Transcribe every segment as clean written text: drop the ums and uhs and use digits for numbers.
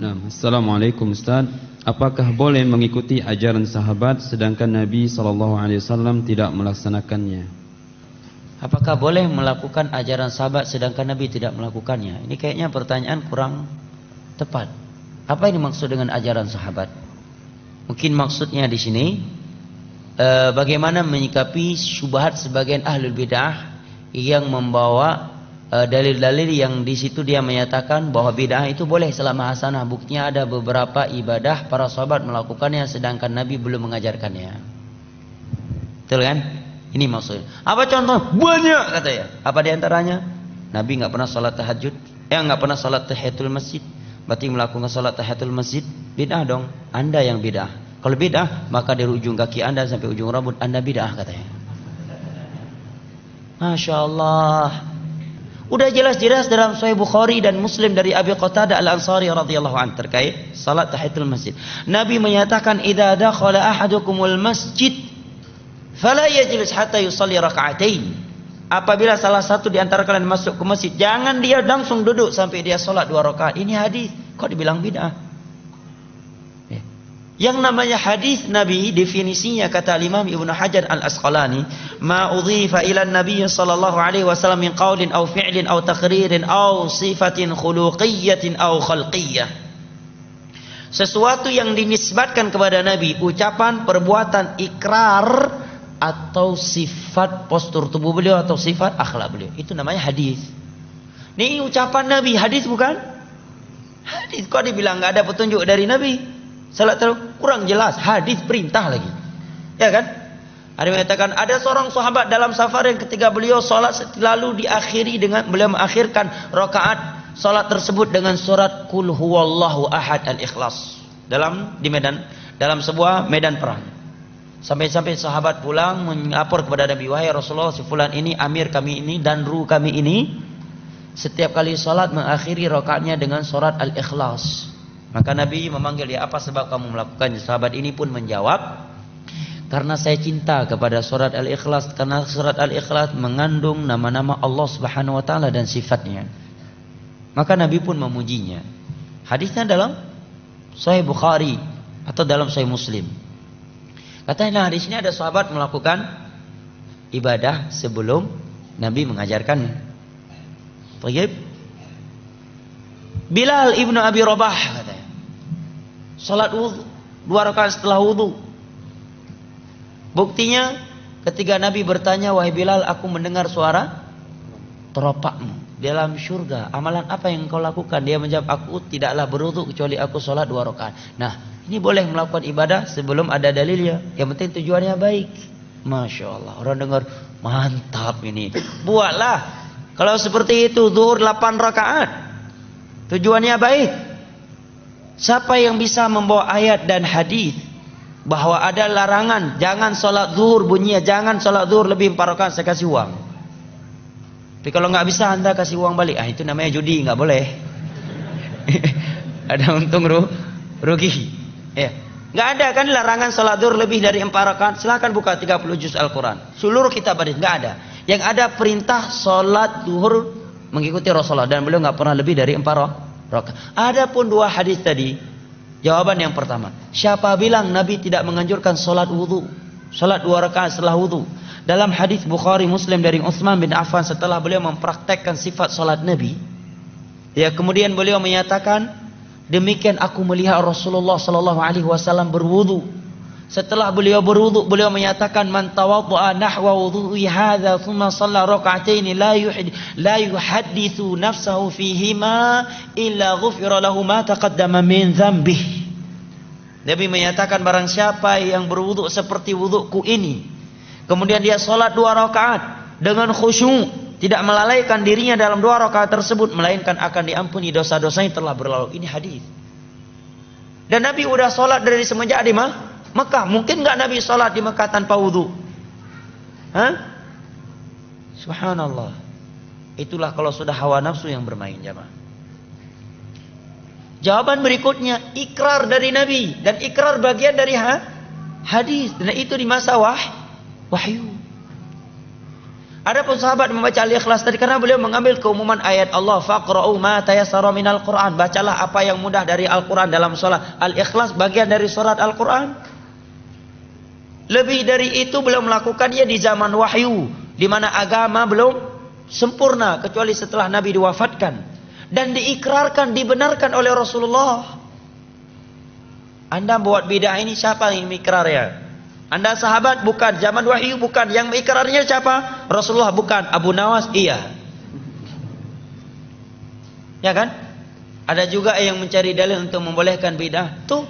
Nah, Assalamualaikum Ustaz. Apakah boleh mengikuti ajaran sahabat sedangkan Nabi SAW tidak melaksanakannya? Apakah boleh melakukan ajaran sahabat sedangkan Nabi tidak melakukannya? Ini kayaknya pertanyaan kurang tepat. Apa ini maksud dengan ajaran sahabat? Mungkin maksudnya di sini bagaimana menyikapi syubhat sebagian ahlul bid'ah yang membawa dalil-dalil yang di situ dia menyatakan bahwa bid'ah itu boleh selama hasanah. Buktinya ada beberapa ibadah para sahabat melakukannya sedangkan Nabi belum mengajarkannya. Betul kan? Ini maksudnya. Apa contoh? Banyak katanya. Apa diantaranya? Nabi nggak pernah salat tahajud, nggak pernah salat tahiyatul masjid. Berarti melakukan salat tahiyatul masjid bid'ah dong. Anda yang bid'ah. Kalau bid'ah, maka dari ujung kaki Anda sampai ujung rambut Anda bid'ah katanya. Masya Allah. Udah jelas-jelas dalam Sahih Bukhari dan Muslim dari Abi Qatadah Al-Ansari radhiyallahu anhu terkait salat tahiyatul masjid. Nabi menyatakan, "Idza dakhala ahadukumul masjid fala yajlis hatta yusalli raka'atain." Apabila salah satu di antara kalian masuk ke masjid, jangan dia langsung duduk sampai dia salat 2 rakaat. Ini hadis, kok dibilang bid'ah? Yang namanya hadis Nabi, definisinya kata Imam Ibnu Hajar Al-Asqalani, ma udhifa ila Nabi sallallahu alaihi wasallam min qaulin aw fi'lin aw taqririn aw sifatin khuluqiyyatin aw khalqiyyah. Sesuatu yang dinisbatkan kepada Nabi, ucapan, perbuatan, ikrar atau sifat postur tubuh beliau atau sifat akhlak beliau. Itu namanya hadis. Ini ucapan Nabi, hadis bukan? Hadis kok dibilang enggak ada petunjuk dari Nabi? Salat kurang jelas, hadis perintah lagi. Ya kan? Ada yang mengatakan ada seorang sahabat dalam safar yang ketika beliau salat lalu diakhiri dengan beliau mengakhirkan rakaat salat tersebut dengan surat Qul huwallahu ahad al-Ikhlas dalam sebuah medan perang. Sampai-sampai sahabat pulang melapor kepada Nabi, wahai Rasulullah, si fulan ini amir kami ini dan ru kami ini setiap kali salat mengakhiri rakaatnya dengan surat al-Ikhlas. Maka Nabi memanggil dia, apa sebab kamu melakukannya? Sahabat ini pun menjawab, karena saya cinta kepada surat Al-Ikhlas, karena surat Al-Ikhlas mengandung nama-nama Allah Subhanahu wa taala dan sifatnya. Maka Nabi pun memujinya. Hadisnya dalam Sahih Bukhari atau dalam Sahih Muslim. Katanya di sini ada sahabat melakukan ibadah sebelum Nabi mengajarkannya. Baik. Bilal ibnu Abi Rabah katanya, salat wudu 2 rakaat setelah wudu. Buktinya ketika Nabi bertanya, wahai Bilal, aku mendengar suara teropakmu dalam surga. Amalan apa yang kau lakukan? Dia menjawab, aku tidaklah berwudu kecuali aku salat 2 rakaat. Nah, ini boleh melakukan ibadah sebelum ada dalilnya. Yang penting tujuannya baik. Masya Allah. Orang dengar mantap ini. Buatlah. Kalau seperti itu zuhur 8 rakaat. Tujuannya baik. Siapa yang bisa membawa ayat dan hadis bahwa ada larangan jangan sholat zuhur, bunyinya jangan sholat zuhur lebih 4 rakaat, saya kasih uang. Tapi kalau nggak bisa Anda kasih uang balik. Itu namanya judi, nggak boleh. Ada untung rugi. Ya. Nggak ada kan larangan sholat zuhur lebih dari 4 rakaat. Silakan buka 30 juz Al-Quran. Seluruh kitab hadis nggak ada. Yang ada perintah sholat zuhur mengikuti Rasulullah dan beliau nggak pernah lebih dari 4 rakaat. Adapun 2 hadis tadi, jawaban yang pertama, siapa bilang Nabi tidak menganjurkan salat wudu, salat 2 rakaat setelah wudu? Dalam hadis Bukhari Muslim dari Utsman bin Affan, setelah beliau mempraktekkan sifat salat Nabi, ya kemudian beliau menyatakan, demikian aku melihat Rasulullah sallallahu alaihi wasallam berwudu. Setelah beliau berwudu, beliau menyatakan, man tawaddaa nahwa wudhu'i hadza thumma shalla rak'ataini la yuhadditsu nafsahu fihima illa ghufira lahu ma taqaddama min dzambihi. Nabi menyatakan, barang siapa yang berwudu seperti wuduku ini, kemudian dia salat 2 rakaat dengan khusyuk, tidak melalaikan dirinya dalam 2 rakaat tersebut, melainkan akan diampuni dosa-dosanya telah berlalu. Ini hadis. Dan Nabi udah salat dari semenjak di Mekah. Mungkin nggak Nabi sholat di Mekah tanpa wudhu? Subhanallah. Itulah kalau sudah hawa nafsu yang bermain, jamaah. Jawaban berikutnya, ikrar dari Nabi. Dan ikrar bagian dari hadis. Dan itu di masa wahyu. Adapun sahabat membaca Al-Ikhlas tadi karena beliau mengambil keumuman ayat Allah, faqra'u ma tayassara minal Qur'an, bacalah apa yang mudah dari Al-Qur'an dalam salat. Al-Ikhlas bagian dari salat Al-Qur'an. Lebih dari itu beliau melakukannya di zaman wahyu, di mana agama belum sempurna kecuali setelah Nabi diwafatkan dan diikrarkan, dibenarkan oleh Rasulullah. Anda buat bidah ini siapa yang mikrar ya? Anda sahabat bukan, zaman wahyu bukan, yang mengikrarnya siapa? Rasulullah bukan, Abu Nawas iya. Ya kan? Ada juga yang mencari dalil untuk membolehkan bidah. Tuh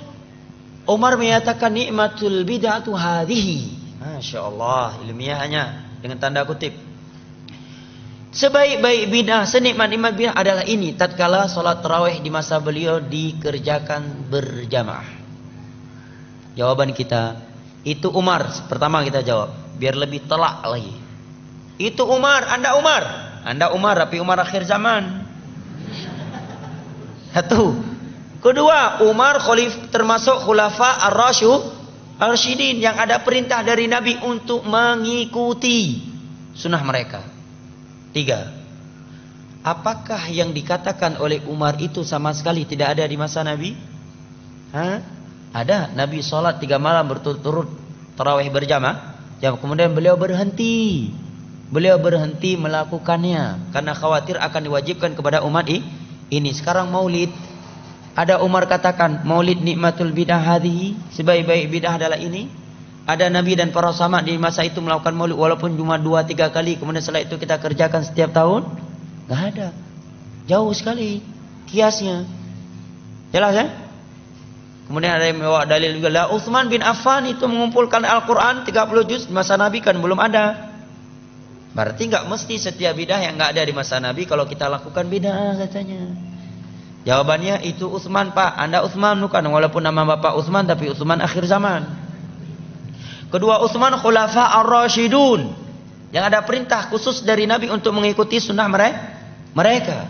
Umar menyatakan nikmatul bid'atu hadhihi. Masya Allah, ilmiahnya dengan tanda kutip. Sebaik-baik bidah, senikmat-nikmat bidah adalah ini. Tatkala salat tarawih di masa beliau dikerjakan berjamaah. Jawaban kita, itu Umar. Pertama kita jawab, biar lebih telak lagi. Itu Umar, Anda Umar. Anda Umar, tapi Umar akhir zaman. Satu. Kedua, Umar termasuk khulafa ar-rasyidin yang ada perintah dari Nabi untuk mengikuti sunnah mereka. Tiga. Apakah yang dikatakan oleh Umar itu sama sekali tidak ada di masa Nabi? Hah? Ada, Nabi sholat 3 malam berturut-turut tarawih berjamaah. Kemudian beliau berhenti. Beliau berhenti melakukannya karena khawatir akan diwajibkan kepada umat ini. Sekarang maulid, ada Umar katakan maulid nikmatul bidah hadhihi, sebaik-baik bidah adalah ini. Ada Nabi dan para sahabat di masa itu melakukan maulid walaupun cuma 2-3 kali, kemudian setelah itu kita kerjakan setiap tahun? Gak ada. Jauh sekali kiasnya. Jelas ya? Kemudian ada yang membawa dalil juga, lah Utsman bin Affan itu mengumpulkan Al-Quran 30 juz di masa Nabi kan belum ada. Berarti nggak mesti setiap bidah yang nggak ada di masa Nabi kalau kita lakukan bidah katanya. Jawabannya itu Utsman Pak, Anda Utsman bukan, walaupun nama bapak Utsman tapi Utsman akhir zaman. Kedua, Utsman khulafa ar-rasyidun yang ada perintah khusus dari Nabi untuk mengikuti sunnah mereka.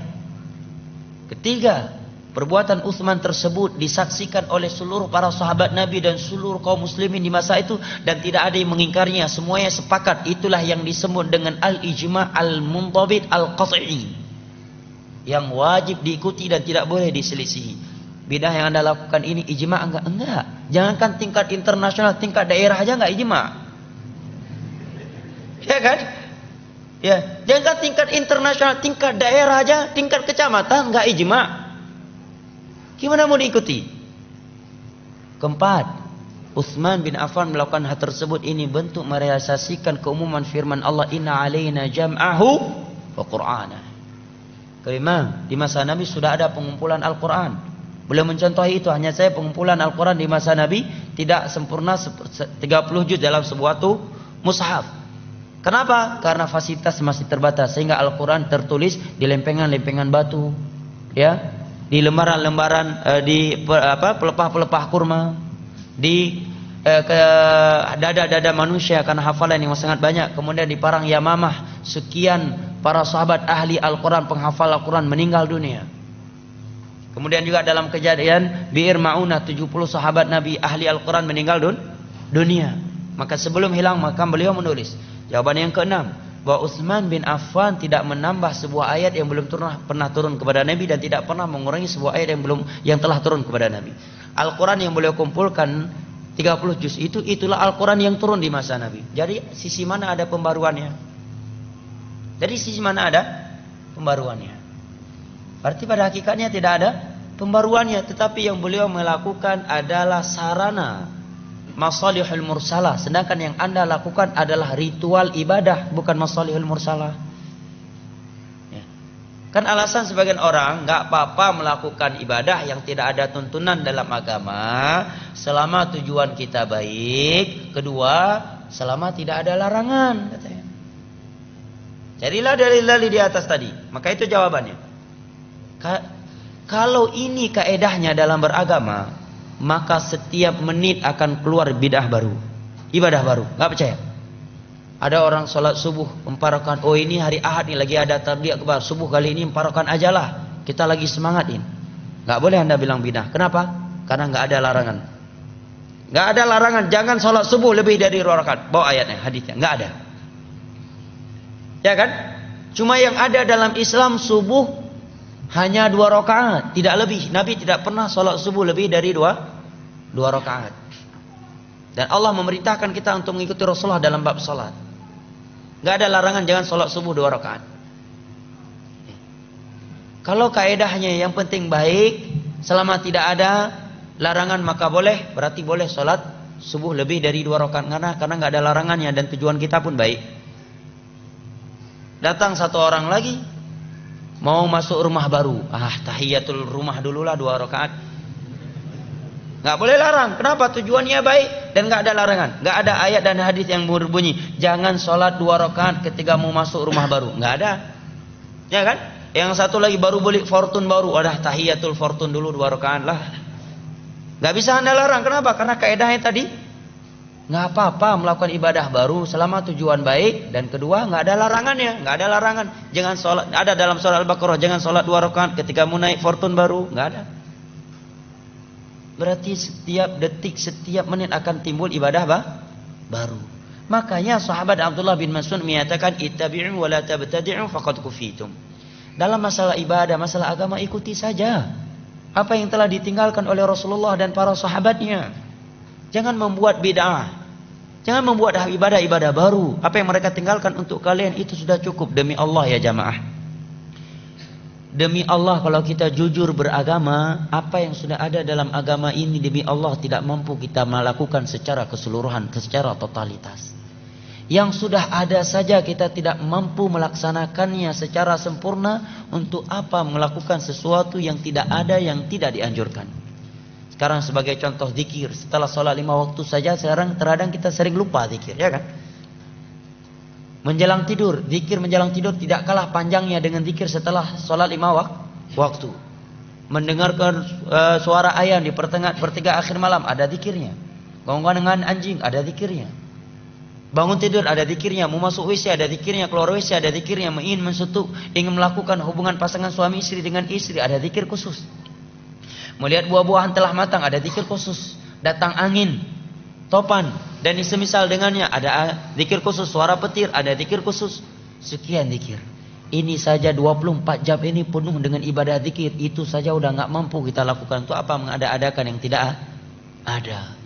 Ketiga, perbuatan Utsman tersebut disaksikan oleh seluruh para sahabat Nabi dan seluruh kaum muslimin di masa itu dan tidak ada yang mengingkarnya, semuanya sepakat. Itulah yang disebut dengan al-ijma' al-muntabit al-qat'i, yang wajib diikuti dan tidak boleh diselisihi. Bidah yang Anda lakukan ini ijma' enggak. Jangankan tingkat internasional, tingkat daerah aja enggak ijma'. Ya kan? Ya, jangankan tingkat internasional, tingkat daerah aja, tingkat kecamatan enggak ijma'. Gimana mau diikuti? Keempat, Utsman bin Affan melakukan hal tersebut ini bentuk merealisasikan keumuman firman Allah, inna alaina jam'ahu wa qur'ana. Kelima, di masa Nabi sudah ada pengumpulan Al-Quran. Beliau mencontohi itu, hanya saya pengumpulan Al-Quran di masa Nabi tidak sempurna 30 juz dalam sebuah mushaf. Kenapa? Karena fasilitas masih terbatas sehingga Al-Quran tertulis di lempengan-lempengan batu, ya, di lembaran-lembaran, di pelepah-pelepah kurma, di dada-dada manusia karena hafalan yang sangat banyak. Kemudian di Parang Yamamah sekian para sahabat ahli Al-Quran, penghafal Al-Quran meninggal dunia. Kemudian juga dalam kejadian Bi'ir Ma'unah 70 sahabat Nabi ahli Al-Quran meninggal dunia. Maka sebelum hilang maka beliau menulis. Jawaban yang keenam, bahwa Utsman bin Affan tidak menambah sebuah ayat yang belum pernah turun kepada Nabi dan tidak pernah mengurangi sebuah ayat yang telah turun kepada Nabi. Al-Quran yang beliau kumpulkan 30 juz itulah Al-Quran yang turun di masa Nabi. Jadi sisi mana ada pembaruannya? Dari sisi mana ada pembaruannya? Berarti pada hakikatnya tidak ada pembaruannya, tetapi yang beliau melakukan adalah sarana masalihul mursalah, sedangkan yang Anda lakukan adalah ritual ibadah, bukan masalihul mursalah. Ya. Kan alasan sebagian orang nggak apa-apa melakukan ibadah yang tidak ada tuntunan dalam agama selama tujuan kita baik, kedua selama tidak ada larangan katanya. Carilah dalil-dalil di atas tadi. Maka itu jawabannya. Kalau ini kaedahnya dalam beragama, maka setiap menit akan keluar bidah baru, ibadah baru. Gak percaya? Ada orang sholat subuh 4 rakaat. Oh ini hari Ahad nih lagi ada tabligh akbar, subuh kali ini 4 rakaat aja lah, kita lagi semangatin. Gak boleh Anda bilang bidah. Kenapa? Karena gak ada larangan. Gak ada larangan. Jangan sholat subuh lebih dari 2 rakaat. Bawa ayatnya, hadisnya. Gak ada. Ya kan? Cuma yang ada dalam Islam subuh hanya 2 rakaat, tidak lebih. Nabi tidak pernah sholat subuh lebih dari 2 rakaat. Dan Allah memerintahkan kita untuk mengikuti Rasulullah dalam bab sholat. Gak ada larangan jangan sholat subuh 2 rakaat. Kalau kaedahnya yang penting baik, selama tidak ada larangan maka boleh, berarti boleh sholat subuh lebih dari 2 rakaat karena nggak ada larangannya dan tujuan kita pun baik. Datang satu orang lagi mau masuk rumah baru, tahiyatul rumah dululah 2 rakaat. Nggak boleh larang. Kenapa? Tujuannya baik dan nggak ada larangan. Nggak ada ayat dan hadis yang berbunyi jangan sholat 2 rakaat ketika mau masuk rumah baru. Nggak ada, ya kan? Yang satu lagi baru beli fortune baru, tahiyatul fortune dulu 2 rakaat lah. Nggak bisa Anda larang. Kenapa? Karena kaedahnya tadi nggak apa-apa melakukan ibadah baru selama tujuan baik dan kedua nggak ada larangannya, nggak ada larangan. Jangan sholat. Ada dalam surah Al-Baqarah jangan sholat 2 rakaat ketika mau naik fortune baru, nggak ada. Berarti setiap detik, setiap menit akan timbul ibadah baru. Makanya sahabat Abdullah bin Mas'ud menyatakan ittabi'u wa la tabtadi'u faqad kufitum. Dalam masalah ibadah, masalah agama ikuti saja apa yang telah ditinggalkan oleh Rasulullah dan para sahabatnya. Jangan membuat bid'ah. Jangan membuat ibadah-ibadah baru. Apa yang mereka tinggalkan untuk kalian itu sudah cukup demi Allah ya jamaah. Demi Allah kalau kita jujur beragama, apa yang sudah ada dalam agama ini demi Allah tidak mampu kita melakukan secara keseluruhan, secara totalitas. Yang sudah ada saja kita tidak mampu melaksanakannya secara sempurna, untuk apa melakukan sesuatu yang tidak ada, yang tidak dianjurkan. Sekarang sebagai contoh zikir, setelah sholat 5 waktu saja sekarang terkadang kita sering lupa zikir, ya kan? Menjelang tidur, zikir menjelang tidur tidak kalah panjangnya dengan zikir setelah sholat 5 waktu. Mendengarkan suara ayam di pertiga akhir malam, ada zikirnya. Gonggongan dengan anjing, ada zikirnya. Bangun tidur ada zikirnya, mau masuk WC ada zikirnya, keluar WC ada zikirnya, ingin mensutuk, ingin melakukan hubungan pasangan suami istri dengan istri ada zikir khusus. Melihat buah-buahan telah matang ada zikir khusus. Datang angin, topan dan semisal dengannya ada zikir khusus. Suara petir ada zikir khusus. Sekian zikir. Ini saja 24 jam ini penuh dengan ibadah zikir. Itu saja udah nggak mampu kita lakukan. Untuk apa mengada-adakan yang tidak ada?